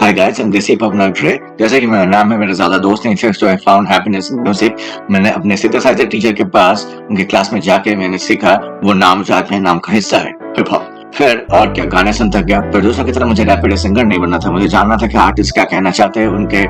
Hi guys, I am देसी पवनर tray. जैसे कि मेरा नाम है, मेरे ज्यादा दोस्त नहीं थे, so I found happiness in music. मैंने अपने सिंथेसाइजर टीचर के पास उनकी क्लास में जाके मैंने सीखा वो नाम जो अपने नाम का हिस्सा है, हिप हॉप। फिर और क्या, गाने सुनता गया। प्रोड्यूसर की तरह मुझे रैपिड सिंगर नहीं बनना था, मुझे जानना था कि आर्टिस्ट क्या कहना चाहते हैं, उनके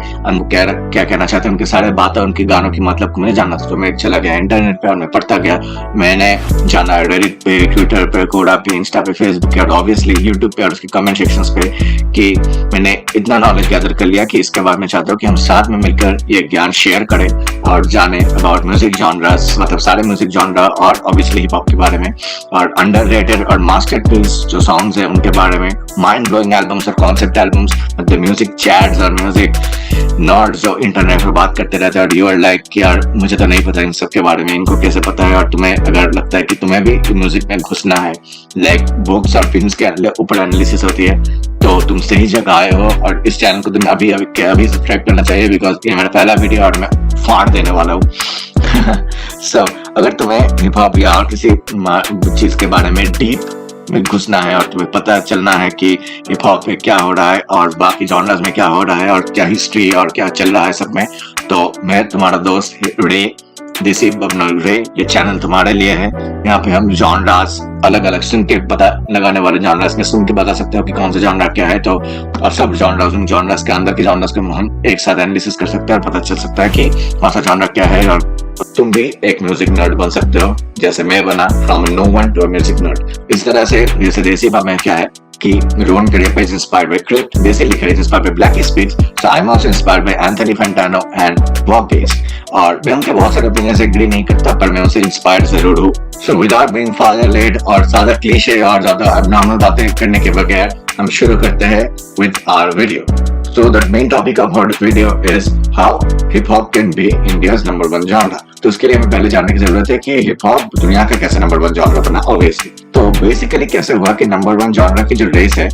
क्या कहना चाहते हैं, उनके सारे बातें, उनके गानों की मतलब को मुझे जानना था। तो मैं चला गया इंटरनेट पे और मैं पढ़ता गया। मैंने जाना रेडिट पे, ट्विटर पे, कोडा पे, इंस्टा पे, फेसबुक पे और ऑब्वियसली यूट्यूब पे और उसके कमेंट सेक्शंस पे, कि मैंने इतना नॉलेज गैदर कर लिया कि इसके बाद मैं चाहता हूँ कि हम साथ में मिलकर ये ज्ञान शेयर करें और जाने अबाउट म्यूजिक जॉनरास, मतलब सारे म्यूजिक जॉनरा और ऑब्वियसली हिप हॉप के बारे में, और अंडररेटेड और मास्टरपीस जो सॉन्ग्स हैं उनके बारे में, माइंड ब्लोइंग एल्बम्स और कॉन्सेप्ट एल्बम्स, मतलब म्यूजिक चैट्स और म्यूजिक नॉर्ड्स जो इंटरनेट पर बात करते रहते हैं और यू आर लाइक कि यार मुझे तो नहीं पता इन सब के बारे में, इनको कैसे पता है। और तुम्हें अगर लगता है कि तुम्हें भी म्यूजिक में घुसना है, लाइक बुक्स और फिल्म्स के ऊपर एनालिसिस होती है, तो तुम सही जगह आए हो। और इस चैनल को तुम्हें अभी सब्सक्राइब करना चाहिए, बिकॉज ये मेरा पहला वीडियो और मैं फाड़ देने वाला हूँ। So, अगर तुम्हें हिप हॉप या और किसी चीज के बारे में डीप में घुसना है और तुम्हें पता चलना है कि हिप हॉप में क्या हो रहा है और बाकी जॉनर्स में क्या हो रहा है और क्या हिस्ट्री और क्या चल रहा है सब में, तो मैं तुम्हारा दोस्त रे, देसी पवनर रे, ये चैनल तुम्हारे लिए है। यहाँ पे हम जॉनरास अलग अलग सुन के पता लगाने वाले जॉनरास में सुन के बता सकते हो कि कौन सा जॉनरा क्या है, तो और सब जॉनरास, उन जॉनरास के अंदर के जॉनरास को हम एक साथ एनालिसिस कर सकते हैं और पता चल सकता है कि कौन सा जॉनरा क्या है। और तुम भी एक म्यूजिक नर्ड बन सकते हो, जैसे मैं बना from no one to a music nerd. इस तरह से जैसे देसी पब में क्या है कि Rowan career page inspired by Crypt, Desi लिखा है inspired by Black Speech, so I'm also inspired by Anthony Fantano and Bob Gates। और मैं उनके बहुत सारे opinions से agree नहीं करता, पर मैं उनसे inspired जरूर हूँ। So without being father led और ज्यादा क्लीशे और ज्यादा abnormal बातें करने के बगैर हम शुरू करते हैं with our video। So the main topic of our video is how hip hop can be India's number one genre। तो उसके लिए हमें पहले जानने की जरूरत है कि हिप हॉप दुनिया का कैसे नंबर वन जॉनरा बना। ऑब्वियसली तो बेसिकली कैसे हुआ कि नंबर वन जॉनरा की जो रेस है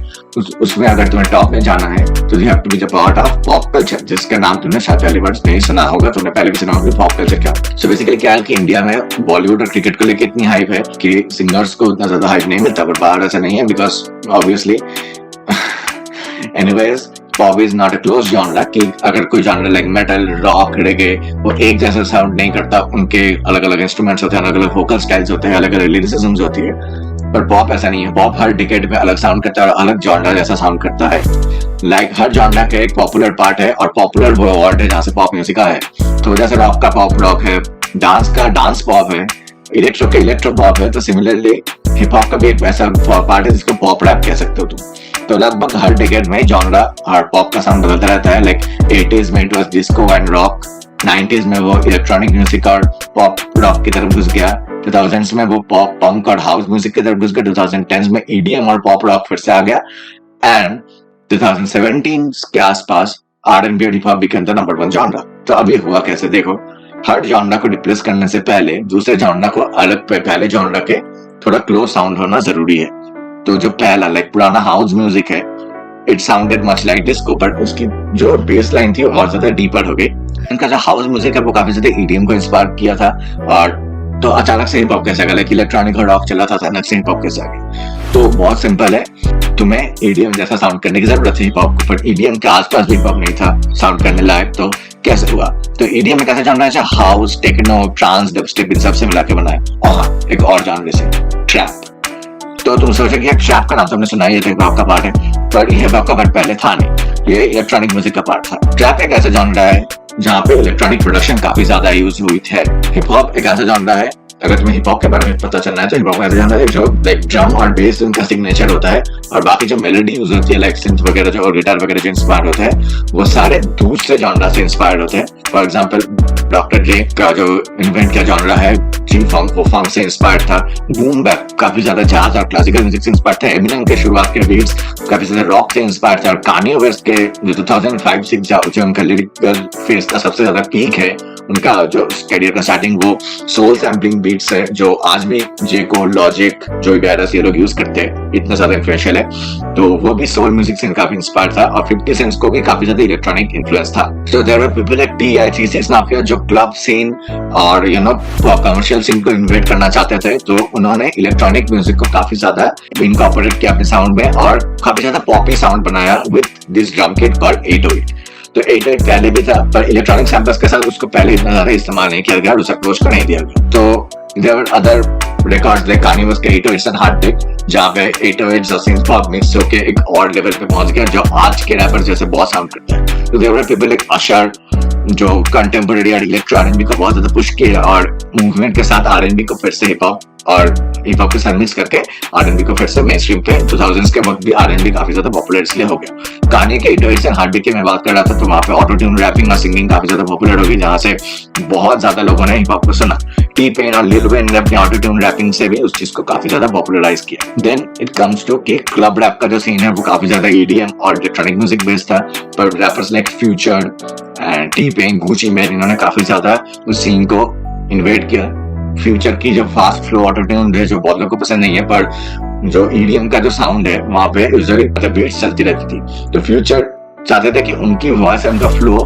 उसमें अगर तुम्हें टॉप में जाना है तो you have to be the part of pop culture, जिसका नाम तुमने शायद पहली बार नहीं सुना होगा, तुमने पहले भी सुना होगा पॉप कल्चर क्या। सो बेसिकली क्या है कि इंडिया में बॉलीवुड और क्रिकेट को लेकर इतनी हाइप है कि सिंगर्स को उतना ज्यादा हाइप नहीं मिलता, बट बाहर ऐसा नहीं है, because obviously anyways pop is not a close genre, कि अगर कोई जॉनरा लाइक मेटल, रॉक, रेगे वो एक जैसा साउंड नहीं करता, उनके अलग अलग इंस्ट्रूमेंट्स होते हैं, अलग अलग वोकल स्टाइल्स होते हैं, अलग अलग लिरिसिज्म्स होती है। पर पॉप ऐसा नहीं है, पॉप हर डिकेड में अलग साउंड करता है और अलग जॉनरा जैसा साउंड करता है। लाइक हर जॉनरा का एक पॉपुलर पार्ट है और पॉपुलर वो वर्ड है जहाँ से पॉप म्यूजिक है। तो जैसे रॉक का पॉप रॉक है, डांस का डांस पॉप है, इलेक्ट्रो का इलेक्ट्रो पॉप है, तो सिमिलरली हिप हॉप का भी एक वैसा पार्ट है जिसको पॉप रैप कह सकते हो तुम। तो लगभग हर डिकेड में जॉनरा और पॉप का साउंड बदलता रहता है। लाइक 80s में it was disco and rock, 90s में वो इलेक्ट्रॉनिक म्यूजिक और पॉप रॉक की तरफ घुस गया, 2000s में वो पॉप पंक और हाउस म्यूजिक की तरफ घुस गया, 2010s में EDM और पॉप रॉक फिर से आ गया, एंड 2017 के आसपास R&B और hip hop became the number one genre. तो अभी हुआ कैसे देखो, हर जॉनरा को रिप्लेस करने से पहले दूसरे जॉनरा को अलग पहले जॉनरा के थोड़ा क्लोज साउंड होना जरूरी है। तो जो पहला लाइक पुराना हाउस म्यूजिक है, it sounded much like disco, but उसकी जो बेस लाइन थी वो और ज्यादा डीपर हो गई। इनका जो हाउस म्यूजिक है वो काफी ज्यादा EDM को इंस्पायर किया था, और तो अचानक से हिप हॉप कैसे आ गया, लाइक इलेक्ट्रॉनिक और रॉक चला था, अचानक से हिप हॉप कैसे आ गया। तो बहुत सिंपल है, तुम्हें EDM जैसा साउंड करने की जरूरत है हिप हॉप को, बट EDM के आसपास भी हिप हॉप नहीं था साउंड करने लायक। तो कैसे हुआ, तो EDM में कैसे जॉनरा है, हाउस, टेक्नो, ट्रांस, डबस्टेप, इन सबसे मिला के बनाया। और एक और जॉनर से ट्रैप। तो तुम सोचोगे कि ट्रैप का नाम तुमने सुना है, ये हिप हॉप का पार्ट है, पर हिप हॉप का पार्ट पहले था नहीं, ये इलेक्ट्रॉनिक म्यूजिक का पार्ट था। ट्रैप एक ऐसा जॉनरा है जहाँ पे इलेक्ट्रॉनिक प्रोडक्शन काफी ज्यादा यूज हुई है। हिप हॉप एक ऐसा जॉनरा है, अगर तुम्हें हिप हॉप के बारे में पता चलना है तो हिप हॉप ऐसा जॉनरा है जो लाइक ड्रम और बेस उनका सिग्नेचर होता है, और बाकी जो मेलोडी यूज होती है लाइक सिंथ वगैरह जो और गिटार वगैरह जो इंस्पायर होते हैं वो सारे दूसरे जॉनरा से इंस्पायर्ड होते हैं। फॉर एग्जांपल डॉक्टर ड्रे का जो इन्वेंट किया जॉनरा है G-funk, वो फंक से इंस्पायर्ड था। बूम बैप काफी ज्यादा जैज और क्लासिकल म्यूजिक से इंस्पायर्ड था। एमिनेम के शुरुआत के बीट्स काफी ज्यादा रॉक से इंस्पायर्ड था, और कान्ये वेस्ट के जो 2005-6 जो उनका लिरिकल फेज का सबसे ज्यादा पीक है उनका जो कैरियर का स्टार्टिंग वो सोल सैम्पलिंग बीट्स है, जो आज भी जे को, लॉजिक, जोई बेरास ये लोग यूज करते हैं, इतना ज्यादा इन्फ्लुएंशियल है। तो वो भी सोल म्यूजिक से काफी इंस्पायर था और 50 सेंट्स को भी काफी ज्यादा इलेक्ट्रॉनिक इन्फ्लुएंस था। तो there were people like T.I. 36 Mafia जो क्लब सीन और कमर्शियल सीन को इन्वेट करना चाहते थे, तो उन्होंने इलेक्ट्रॉनिक म्यूजिक को काफी ज्यादा इनकॉर्पोरेट किया अपने साउंड में और काफी ज्यादा पॉपी साउंड बनाया with this drum kit called 808। तो 808 पहले भी था पर इलेक्ट्रॉनिक सैम्पल्स के साथ उसको पहले इतना ज्यादा इस्तेमाल नहीं किया गया और उसे अप्रोच को नहीं दिया गया। तो there were other records like Kanye West के 808s and Heartbreak, जहाँ पे 808s और synth pop mix होके एक और लेवल पे पहुंच गया जो आज के रैपर जैसे बहुत साउंड करता है। तो there were people like Usher जो कंटेम्पोरेरी और इलेक्ट्रो R&B को बहुत ज्यादा पुश किया और मूवमेंट के साथ R&B को फिर से हिप हॉप के साथ मिक्स करके R&B को फिर से मेन स्ट्रीम पे 2000s के वक्त भी R&B काफी ज्यादा पॉपुलर इसलिए हो गया। कान्ये के 808s एंड हार्टबीट की मैं बात कर रहा था, तो वहाँ पे ऑटो ट्यून रैपिंग और सिंगिंग काफी ज्यादा पॉपुलर होगी, जहाँ से बहुत ज्यादा लोगों ने हिप हॉप को सुना। T-Pain और Lil Wayne ने अपनी ऑटो ट्यून रैपिंग से भी उस चीज को काफी ज्यादा पॉपुलराइज किया। देन इट कम्स टू कि क्लब रैप का जो सीन है वो काफी ज्यादा EDM और इलेक्ट्रॉनिक म्यूजिक बेस्ड था, पर rappers like future and T-Pain, Gucci Mane इन्होंने काफी ज्यादा उस सीन को इन्वेट किया। फ्यूचर की जो फास्ट फ्लो ऑटो ट्यून है जो बहुत लोगों को पसंद नहीं है, पर जो EDM का जो साउंड है वहां पे यूजुअली बीट्स चलती रहती थी, तो फ्यूचर चाहते थे कि उनकी वॉइस एंड का फ्लो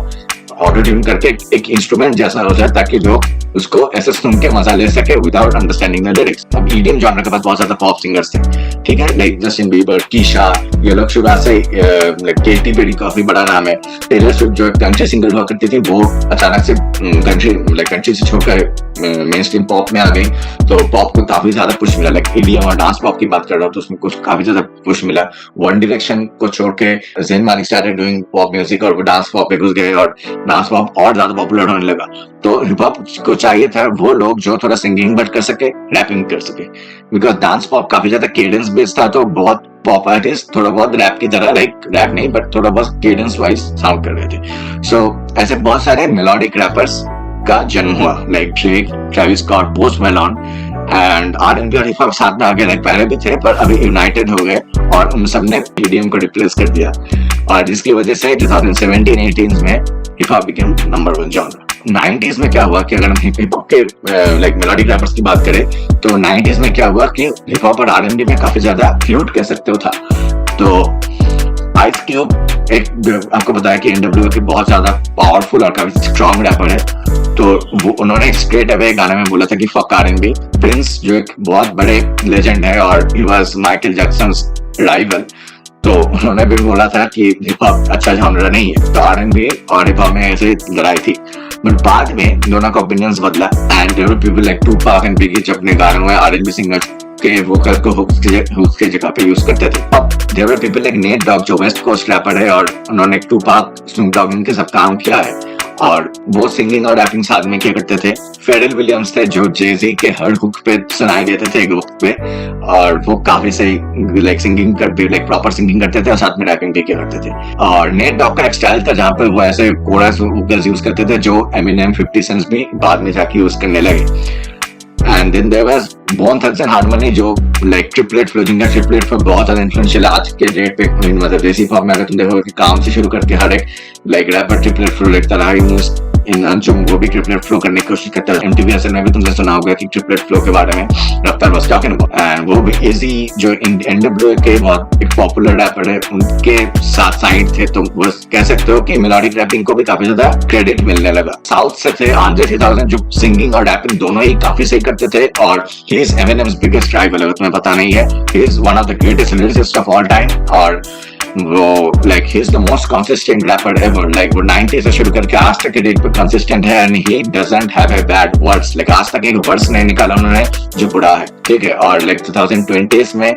ऑटो ट्यून करके एक इंस्ट्रूमेंट जैसा हो जाए ताकि लोग उसको ऐसे सुन के मजा ले सके विदाउट अंडरस्टैंडिंग द लिरिक्स। अब EDM जॉनर के पास बहुत ज्यादा पॉप सिंगर्स थे, ठीक है, लाइक जस्टिन बीबर, कीशा, ये लोग शुरुआत से लाइक केटी पेरी काफी बड़ा नाम है। टेलर स्विफ्ट जो कंट्री सिंगर हुआ करती थी वो अचानक से कंट्री से छोड़कर मेन स्ट्रीम पॉप में आ गई, तो पॉप को काफी ज्यादा पुश मिला। लाइक EDM और डांस पॉप की बात कर रहा हूँ तो उसमें कुछ काफी ज्यादा पुश मिला। वन डायरेक्शन को छोड़ के ज़ेन मालिक स्टार्टेड डूइंग पॉप म्यूजिक और वो डांस पॉप पे घुस गए और डांस पॉप और ज्यादा पॉपुलर होने लगा। तो हिप हॉप को चाहिए था वो लोग जो थोड़ा सिंगिंग बट कर सके, रैपिंग कर सके, बिकॉज डांस पॉप काफी ज्यादा केडेंस बेस्ड था, तो बहुत पॉप आर्टिस्ट थोड़ा बहुत रैप की तरह, लाइक रैप नहीं बट थोड़ा बहुत केडेंस वाइज साउंड कर रहे थे। सो ऐसे बहुत सारे मेलोडिक रैपर्स का जन्म हुआ, like Drake, Travis Scott, Post Malone and R&B और हिप हॉप साथ में आगे, लाइक पहले भी थे पर अभी यूनाइटेड हो गए और उन सब ने EDM को रिप्लेस कर दिया, और जिसकी वजह से 2017-18 में hip hop became number 1 genre. 90s में क्या हुआ कि अगर हम हिप हॉप के लाइक मेलोडिक रैपर्स की बात करें तो 90s में क्या हुआ कि हिप हॉप और R&B में काफी ज्यादा फ्यूड कह सकते हो था। तो आइस क्यूब एक आपको बताया कि NWA के बहुत ज्यादा पावरफुल और काफी स्ट्रॉन्ग रैपर है, तो वो उन्होंने स्ट्रेट अवे गाने में बोला था कि फक R&B। प्रिंस जो एक बहुत बड़े लेजेंड है और ही वाज माइकल जैक्सन्स राइवल, तो उन्होंने भी बोला था कि हिप हॉप अच्छा जॉनर नहीं है, तो R&B और हिप हॉप में ऐसे लड़ाई थी। बट बाद में दोनों का ओपिनियंस बदला and there were people like Tupac and Biggie जो अपने गानों में R&B सिंगर्स के वोकल को हुक्स के जगह पे यूज करते थे। अब there were people like Nate Dogg जो वेस्ट कोस्ट रैपर है और उन्होंने टूपाक, स्नूप डॉग इनके सब काम किया है और वो सिंगिंग और रैपिंग साथ में किया करते थे। फेडरल विलियम्स थे जो जेजी के हर हुक पे सुनाई देते थे एक वक्त पे, और वो काफी सही लाइक सिंगिंग करते, लाइक प्रॉपर सिंगिंग करते थे और साथ में रैपिंग भी किया करते थे। और नेट डॉग का एक स्टाइल था जहाँ पे वो ऐसे कोरस वोकल्स यूज करते थे जो एमिनेम, 50 सेंट्स भी बाद में जाके यूज करने लगे। And then there was Bone Thugs and Harmony जो लाइक ट्रिपलेट फ्लो, जिनका ट्रिपलेट फ्लो बहुत ज्यादा इन्फ्लुएंशियल आज के डेट पे, मतलब देसी फॉर्म में अगर तुम देखोगे कि काम से शुरू करके हर एक लाइक रैपर ट्रिपलेट फ्लो लिखता रहा, इन अंशुम वो भी ट्रिपलेट फ्लो करने की कोशिश करता है। MTV असल में भी तुमने सुना होगा कि ट्रिपलेट फ्लो के बारे में रफ्तार वाज टॉकिंग अबाउट, एंड वो भी इजी जो NWA के बहुत एक पॉपुलर रैपर है उनके साथ साइड थे, तो वो कह सकते हो कि मेलोडिक रैपिंग को भी काफी ज्यादा क्रेडिट मिलने लगा। साउथ से थे आंद्रे 3000 जो सिंगिंग और रैपिंग दोनों ही काफी सही करते थे, और he is Eminem's biggest rival, अगर तुम्हें पता नहीं है, he is one of the greatest lyricist of all time, और वो like he is the most consistent rapper ever. Like वो 90 से शुरू करके आज तक के डेट पे कंसिस्टेंट है and he doesn't have a bad words, like आज तक एक वर्ड्स नहीं निकाला उन्होंने जो बुरा है, ठीक है। और लाइक 2020s में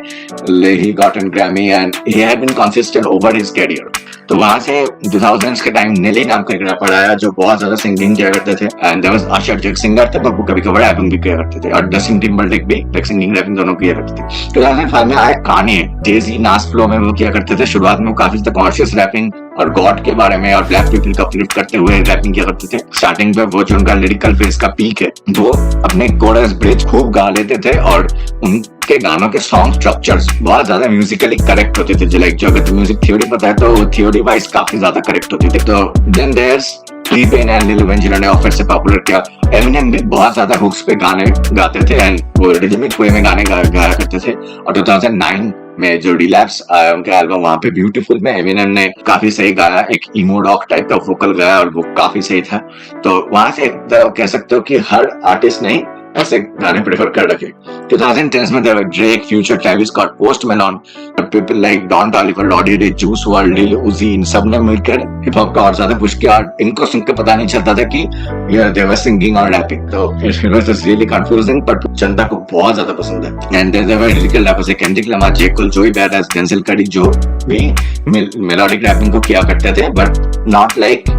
he got an Grammy and he had been consistent over his career. तो वहां से 2000s के टाइम नेली नाम का एक रैपर आया जो बहुत ज्यादा सिंगिंग किया करते थे, एंड देयर वाज अशर जो एक सिंगर थे, वो कभी कभार रैपिंग भी किया करते थे, और जस्टिन टिम्बरलेक भी लाइक सिंगिंग रैपिंग दोनों किया करते थे। 2005 में आया कान्ये, जेजी, नास फ्लो में वो किया करते थे। शुरुआत में वो काफी ज्यादा कॉन्शियस रैपिंग और गॉड के बारे में और ब्लैक पीपल को अपलिफ्ट करते हुए रैपिंग किया करते थे। स्टार्टिंग पे वो जो उनका लिरिकल फेज का पीक है, वो अपने कोरस ब्रिज खूब गा लेते थे और उनके गानों के सॉन्ग स्ट्रक्चर्स बहुत ज्यादा म्यूजिकली करेक्ट होते थे। लाइक जो अगर म्यूजिक थ्योरी पता है तो वो थ्योरी वाइज काफी ज्यादा करेक्ट होती थी। तो then there's T-Pain and Lil Wayne जिन्होंने ऑफर से पॉपुलर किया। एमिनेम भी बहुत ज्यादा हुक्स पे गाने गाते थे एंड वो रिदमिक वे में गाने गाया करते थे। और 2009 में जो रिलैप्स आया उनका एल्बम, वहां पे ब्यूटीफुल में एमिनेम ने काफी सही गाया, एक इमो डॉग टाइप का वोकल गाया और वो काफी सही था। तो वहां से कह सकते हो कि हर आर्टिस्ट ने ऐसे गाने प्रेफर कर रखे। 2010 में Drake, Future, Travis Scott, Post Malone, people like Don Toliver, Lody Ray, Juice world, लिल उजी, इन सब ने मिलकर हिप हॉप का और ज्यादा पुश किया और इनको सुन के पता नहीं चलता था कि दे वर सिंगिंग और रैपिंग। तो it was really confusing, but जनता को बहुत ज्यादा पसंद है। And there were lyrical rappers like Kendrick Lamar, J Cole, Joey Badass, Denzel कर्री, जो भी मेलोडिक रैपिंग को किया करते थे, but not like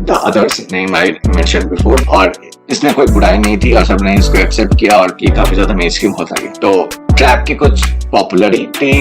the others name I mention before. और इसमें कोई बुराई नहीं थी और सबने इसको एक्सेप्ट किया और ये काफी ज्यादा मेनस्ट्रीम होता गया। तो ट्रैप की कुछ पॉपुलरिटी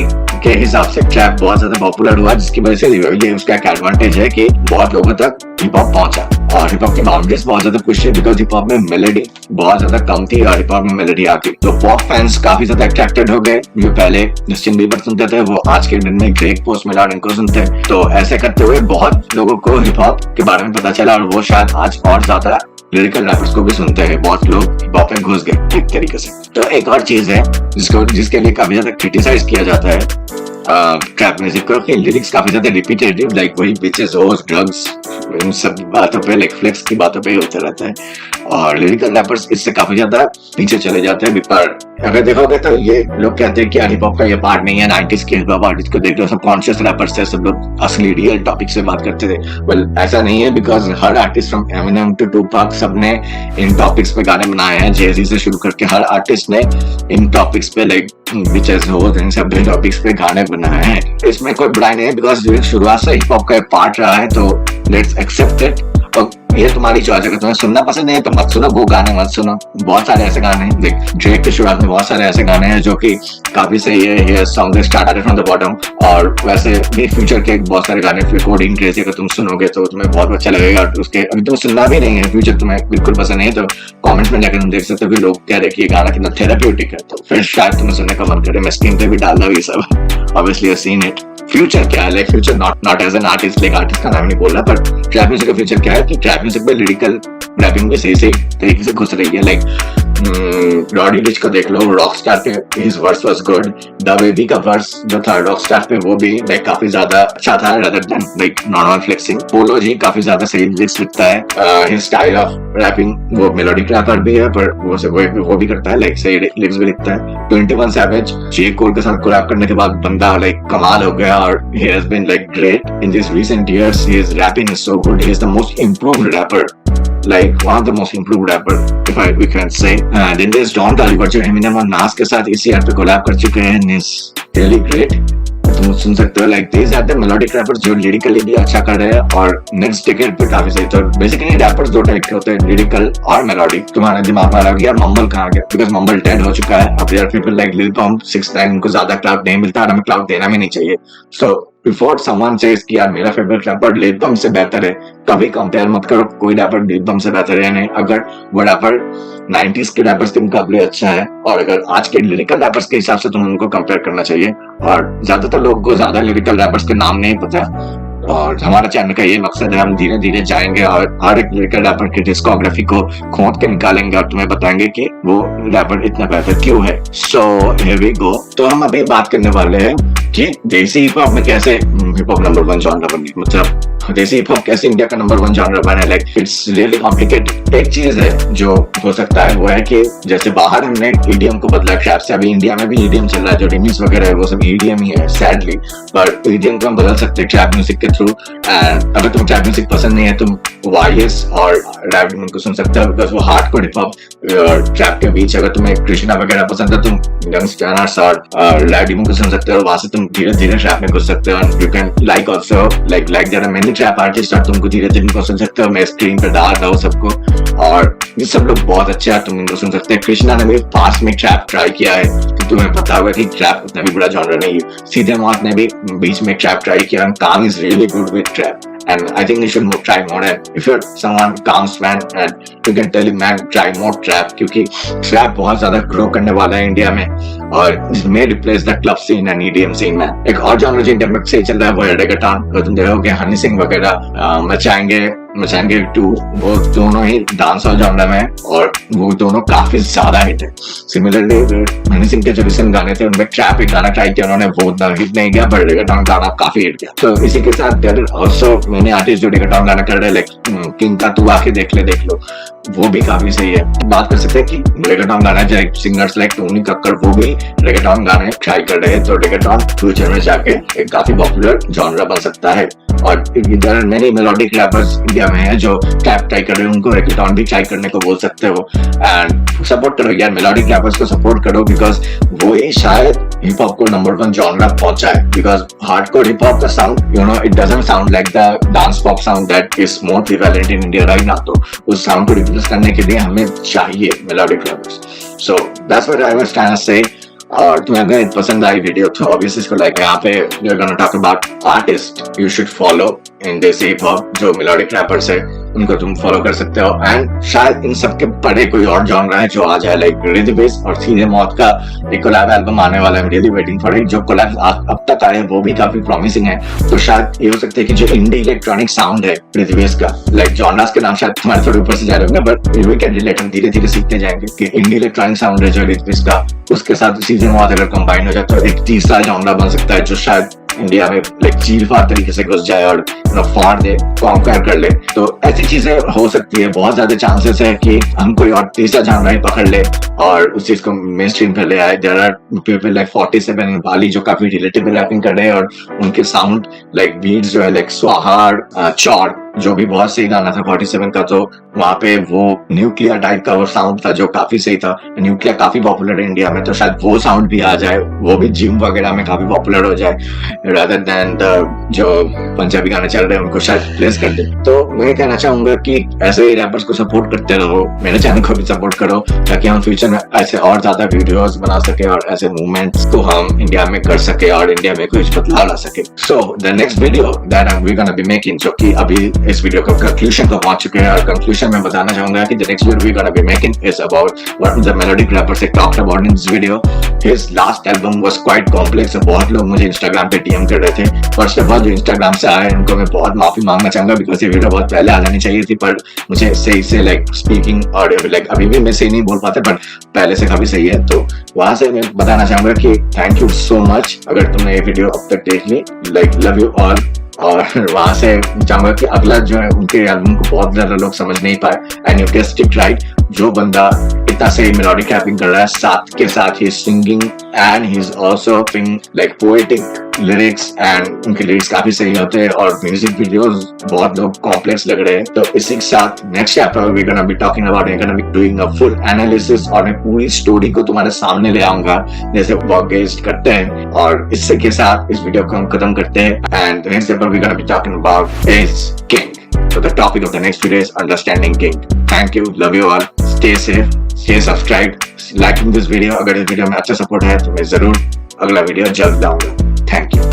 के हिसाब से ट्रैप बहुत ज्यादा पॉपुलर हुआ, जिसकी वजह से ये उसका एक एडवांटेज है कि बहुत लोगों तक हिप हॉप पहुंचा और हिप हॉप की बाउंड्रीज बहुत ज्यादा पुश है, बिकॉज हिप हॉप में मेलोडी बहुत ज्यादा कम थी और हिप हॉप में मेलोडी आ गई। तो पॉप फैंस काफी ज्यादा अट्रैक्टेड हो गए। जो पहले जस्टिन बीबर सुनते थे वो आज के दिन में ड्रेक, पोस्ट मेलोन इनको सुनते हैं। तो ऐसे करते हुए बहुत लोगों को हिप हॉप के बारे में पता चला और वो शायद आज और ज्यादा लिरिकल रैपर्स को भी सुनते हैं। बहुत लोग हिप हॉप में घुस गए एक तरीके से। तो एक और चीज है जिसके लिए काफी ज्यादा क्रिटिसाइज किया जाता है ट्रैप म्यूजिक को, कि लिरिक्स काफी ज्यादा रिपीटेटिव, लाइक वही बिचेस, होर्स, ड्रग्स, इन सब बातों पे, लाइक फ्लेक्स की बातों पे होता रहता है और लिरिकल रैपर्स इससे काफी ज्यादा पीछे चले जाते हैं। पर अगर देखोगे तो ये लोग कहते हैं कि हिप हॉप का ये पार्ट नहीं है। 90s के हिप हॉप आर्टिस्ट को देख लो, सब कॉन्शियस रैपर्स थे, सब लोग असली रियल टॉपिक से बात करते थे। वेल ऐसा नहीं है, बिकॉज हर artist from Eminem to Tupac सबने इन टॉपिक्स पे गाने बनाए हैं। जेजी से शुरू करके हर आर्टिस्ट ने इन टॉपिक्स पे, लाइक बिचेस, होर्स, इन सब टॉपिक्स पे गाने बनाए हैं। इसमें कोई बुराई नहीं है, बिकॉज शुरुआत से हिप हॉप का पार्ट रहा है, तो लेट्स एक्सेप्ट इट। और ये तुम्हारी चॉइस है, अगर तुम्हें सुनना पसंद नहीं है तो मत सुनो, वो गाने मत सुनो। बहुत सारे ऐसे गाने हैं, देख ड्रेक की शुरुआत में बहुत सारे ऐसे गाने हैं जो कि काफी सही है। ये song started from the bottom. और वैसे भी फ्यूचर के बहुत सारे गाने, कोडिंग क्रेजी, अगर तुम सुनोगे तो तुम्हें बहुत अच्छा लगेगा। और उसके अभी तुम सुनना भी नहीं है, फ्यूचर तुम्हें बिल्कुल पसंद नहीं है, तो कमेंट्स में जाकर तुम देख सकते हो कि लोग कह रहे हैं कि ये गाना कितना थेराप्यूटिक है, तो फिर शायद तुम्हें सुनने का मन करे। मैं स्क्रीन पे भी डाल रहा हूँ ये सब, obviously I seen it. Future क्या है, like future not as an artist, like artist का नाम नहीं बोल रहा, पर ट्रैप म्यूजिक का फ्यूचर क्या है कि ट्रैप म्यूजिक में लिरिकल रैपिंग में सही तरीके से घुस रही है। लाइक रॉडी रिच को देख लो, रॉकस्टार पे his verse was good. DaBaby का वर्स जो था रॉकस्टार पे वो भी लाइक काफी ज्यादा अच्छा था, rather than like normal flexing. Polo G काफी ज्यादा सही लिरिक्स लिखता है। हिज स्टाइल ऑफ रैपिंग, वो मेलोडिक रैपर भी है, पर वो भी करता है, लाइक सही लिरिक्स भी लिखता है। 21 सैवेज जे कोल के साथ कोलैब करने के बाद बंदा लाइक कमाल हो गया और he has been like great in these recent years. His rapping is so good. He is the most improved rapper, like one of the most improved rapper, if we can say. Then there's Don Toliver जो Eminem और Nas के साथ इसी यार पे collab कर चुके हैं, and is really great. तुम सुन सकते हो, like these are the melodic rappers जो लिरिकली भी अच्छा कर रहे हैं और नेक्स्ट डिकेड पे काफी सही। तो बेसिकली रैपर्स दो टाइप के होते हैं, लिरिकल और मेलोडिक। तुम्हारे दिमाग में आ गया मम्बल कहाँ गया, बिकॉज मम्बल डेड हो चुका है। अब देयर पीपल लाइक लिल पम्प, 6ix9ine, उनको ज्यादा क्लाउड नहीं मिलता और हमें क्लाउड देना भी नहीं चाहिए। सो बिफोर समवन सेज कि यार मेरा फेवरेट रैपर लिल पम्प से बेहतर है, कभी कंपेयर मत करो कोई रैपर लिल पम्प से बेहतर है नहीं। अगर वो रैपर 90s के रैपर्स के मुकाबले अच्छा है और अगर आज के लिरिकल रैपर्स के हिसाब से तुम उनको कंपेयर करना चाहिए। और ज्यादातर लोगों को ज्यादा लिरिकल रैपर्स के नाम नहीं पता और हमारा चैनल का ये मकसद है, हम धीरे धीरे जाएंगे और हर एक लिरिकल रैपर की डिस्कोग्राफी को खोद के निकालेंगे और तुम्हें बताएंगे कि वो रैपर इतना बेहतर क्यों है। So here we go. तो हम अभी बात करने वाले हैं कि देसी हिप हॉप में कैसे हिप हॉप नंबर 1 जॉनर बनी, मतलब देसी हिप हॉप कैसे इंडिया का नंबर 1 जॉनर बना है। Like it's really complicated. एक चीज है जो हो सकता है वो है कि जैसे बाहर हमने ईडीएम को बदला ट्रैप से, अभी इंडिया में भी ईडीएम चल रहा है, जो रिमिक्स वगैरह है वो सब ईडीएम ही है सैडली, पर ईडीएम को हम बदल सकते हैं ट्रैप म्यूजिक के थ्रू। एंड अगर तुम ट्रैप म्यूजिक पसंद नहीं है, तुम वाइस और रैप को सुन सकते हो, बिकॉज वो हार्डकोर हिप हॉप ट्रैप के बीच। अगर तुम्हें कृष्णा वगैरह पसंद है, तुम यंगस्टर्स और रैप को सुन सकते हो, वहां से तुम धीरे धीरे ट्रैप में घुस सकते हो। You can like also like there are many trap artist और तुमको धीरे धीरे इनको सुन सकते हो। मैं स्क्रीन पे डाल रहा हूँ सबको और ये सब लोग बहुत अच्छे हैं, तुम इनको सुन सकते हैं। कृष्णा ने भी फास्ट में ट्रैप ट्राई किया है, तो तुम्हें पता होगा कि ट्रैप उतना भी बड़ा जॉनर नहीं है। सीधे मौत ने भी बीच में ट्रैप ट्राई किया, काम is really good with trap and I think you should try more. And if you're someone calms man, and you can tell him man try more trap, क्योंकि trap बहुत ज्यादा ग्रो करने वाला है India में और इसमें replace the club scene and EDM scene में। एक और जॉनर जो इंडिया में सही चल रहा है वो है रेगेटन। तो तुम देखोगे हनी सिंह वगैरह मचाएंगे मचाएंगे 2, वो दोनों ही डांस और जॉनर में है और वो दोनों काफी ज्यादा हिट है। सिमिलरली हनी सिंह के जो रिसेंट गाने थे उनमें ट्रैप एक गाना ट्राई किया उन्होंने, वो उतना हिट नहीं गया, बट रिगेटॉन गाना काफी हिट गया। तो इसी के साथ ऑल्सो मैंने आर्टिस्ट जो रिगेटॉन गाना कर रहे हैं, लाइक किंग का तू आके देख ले, वो भी काफी सही है। बात कर सकते हैं कि रिगेटॉन गाना जो सिंगर्स लाइक टोनी कक्कर वो भी रिगेटॉन गाने ट्राई कर रहे हैं, तो रिगेटॉन फ्यूचर में जाके एक काफी पॉपुलर जॉनरा बन सकता है। और मैंनी मेलोडिक रैपर्स इंडिया में है जो ट्रैप ट्राई कर रहे हैं, उनको रिगेटॉन भी ट्राई करने को बोल सकते हो। एंड सपोर्ट करो यार, मेलोडिक रैपर्स को सपोर्ट करो, बिकॉज वो ही शायद हिप हॉप को नंबर 1 जॉनरा पहुंचाए। बिकॉज हार्डकोर हिप हॉप का sound, you know, it doesn't sound like the dance pop sound that is more prevalent in India right now. तो उस sound को रिप्लेस करने के लिए हमें चाहिए melodic rappers. So that's what I was trying to say. और तुम्हें अगर पसंद आई वीडियो तो ऑब्वियसली इसको लाइक, यहाँ पे we are gonna talk about artist you should follow in this hip hop, जो मेलोडिक रैपर्स है उनको तुम फॉलो कर सकते हो। एंड शायद इन सब के परे कोई और जॉनरा है जो आ जाए, लाइक रिदम बेस और सीधे मौत का एक कोलैब एल्बम आने वाला है, रियली वेटिंग फॉर इट। जो कोलैब अब तक आए वो भी काफी प्रॉमिसिंग है। तो शायद ये हो सकता है कि जो इंडी इलेक्ट्रॉनिक साउंड है रिदम बेस का, लाइक जॉनरास के नाम शायद तुम्हारे थोड़े ऊपर से जा रहे होंगे, बट वी कैन रिलेट, धीरे धीरे सीखते जाएंगे कि इंडी इलेक्ट्रॉनिक साउंड है जो रिदम बेस का, उसके साथ सीधे मौत अगर कंबाइन हो जाए तो एक तीसरा जॉनरा बन सकता है जो शायद इंडिया में लाइक चील फाड़ तरीके से घुस जाए और फाड़ दे, कॉन्कर कर ले। तो ऐसी चीजें हो सकती है, बहुत ज्यादा चांसेस है कि हम कोई और तीसरा जॉनरा ही पकड़ ले और उस चीज को मेन स्ट्रीम पर ले आए। देयर आर पीपल लाइक 47 वाली जो काफी रिलेटेबल रैपिंग कर रहे हैं और उनके साउंड लाइक बीट्स जो है लाइक स्वाहार, चौड़, जो भी बहुत सही गाना था 47 का, तो वहां पे वो न्यूक्लियर टाइप का वो साउंड था जो काफी सही था। न्यूक्लियर काफी पॉपुलर है इंडिया में, तो शायद वो साउंड भी आ जाए, वो भी जिम वगैरह में काफी पॉपुलर हो जाए, रादर देन जो पंजाबी गाने चल रहे हैं उनको शायद प्लेस कर दे। तो मैं कहना चाहूंगा कि ऐसे ही रैपर्स को सपोर्ट करते रहो, मेरे चैनल को भी सपोर्ट करो, ताकि हम फ्यूचर में ऐसे और ज्यादा वीडियोस बना सके और ऐसे मूवमेंट्स को हम इंडिया में कर सके और इंडिया में कुछ बदलाव ला सके। So the next video that we gonna be making, जो कि अभी इस वीडियो को कंक्लूजन को पहुंच चुके हैं, और कंक्लूजन में बताना चाहूंगा कि the next video we gonna be making is about what the melodic rappers talked about in this video. His last album was quite complex. बहुत लोग मुझे इंस्टाग्राम पे डीएम कर रहे थे, फर्स्ट ऑफ ऑल जो इंस्टाग्राम से आए उनको मैं बहुत माफी मांगना चाहूंगा, बिकॉज ये वीडियो बहुत पहले आ जानी चाहिए थी, पर मुझे सही से लाइक स्पीकिंग और लाइक अभी भी मैं सही नहीं बोल पाते, बट पहले से काफी सही है। तो वहां से मैं बताना चाहूंगा कि थैंक यू सो मच अगर तुमने ये वीडियो अब तक देख ली, लाइक लव यू ऑल। और वहां से चाहूंगा कि अगला जो है उनके एल्बम को बहुत ज्यादा लोग समझ नहीं पाए, and you guessed it right. जो बंदा इतना सही मेलोडिक रैपिंग कर रहा है, साथ के साथ ही singing and he is also like poetic lyrics, and उनके लिरिक्स काफी सही होते हैं और म्यूजिक वीडियोस बहुत लोग कॉम्प्लेक्स लग रहे हैं। तो इसी के साथ next chapter we gonna be talking about, we gonna be doing a full analysis, और मैं पूरी स्टोरी को तुम्हारे सामने ले आऊंगा जैसे वॉकगेस्ट करते हैं। और इससे के साथ इस वीडियो को हम खत्म करते हैं, and next chapter we gonna be talking about is King. So the topic of the next video is understanding king. Thank you, love you all, stay safe, stay subscribed, liking this video। अगर इस video में अच्छा support है तो मैं जरूर अगला video जल्द लाऊंगा। Thank you.